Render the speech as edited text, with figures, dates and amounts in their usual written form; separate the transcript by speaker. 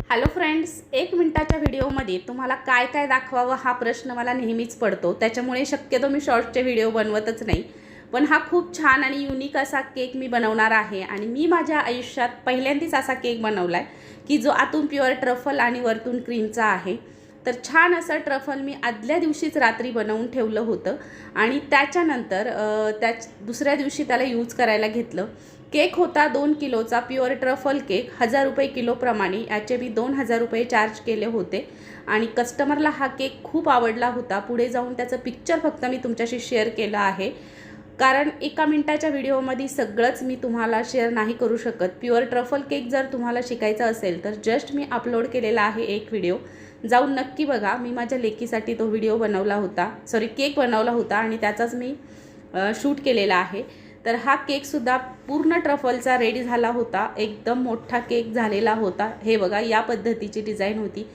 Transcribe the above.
Speaker 1: Hello friends, 1 मिनिटाच्या व्हिडिओमध्ये तुम्हाला काय काय दाखवावं हा प्रश्न मला नेहमीच पडतो. त्याच्यामुळे शक्यतो मी शॉर्टचे व्हिडिओ बनवतच नाही. पण हा खूप छान आणि युनिक असा केक मी बनवणार आहे आणि मी माझ्या आयुष्यात पहिल्यांदाच असा केक बनवला आहे की जो आतून प्युअर ट्रफल आणि वरतून क्रीमचा आहे. तर छान असं ट्रफल मी आदल्या दिवशीच रात्री बनवून ठेवलं होतं आणि त्याच्यानंतर दुसऱ्या दिवशी त्याला यूज करायला घेतलं. केक होता 2 किलोचा प्युअर ट्रफल केक, 1000 रुपये किलोप्रमाणे. याचे मी 2000 रुपये चार्ज केले होते आणि कस्टमरला हा केक खूप आवडला होता. पुढे जाऊन त्याचं पिक्चर फक्त मी तुमच्याशी शेअर केलं आहे, कारण 1 मिनिटाच्या व्हिडिओमध्ये सगळंच मी तुम्हाला शेअर नाही करू शकत. प्युअर ट्रफल केक जर तुम्हाला शिकायचा असेल तर जस्ट मी अपलोड केलेला आहे एक व्हिडिओ, जाऊन नक्की बघा. मी माझ्या लेकीसाठी तो व्हिडिओ बनवला होता, केक बनवला होता आणि त्याचाच मी शूट केलेला आहे. तर हा केकसुद्धा पूर्ण ट्रफलचा रेडी झाला होता. एकदम मोठा केक झालेला होता. हे बघा, या पद्धतीची डिझाईन होती.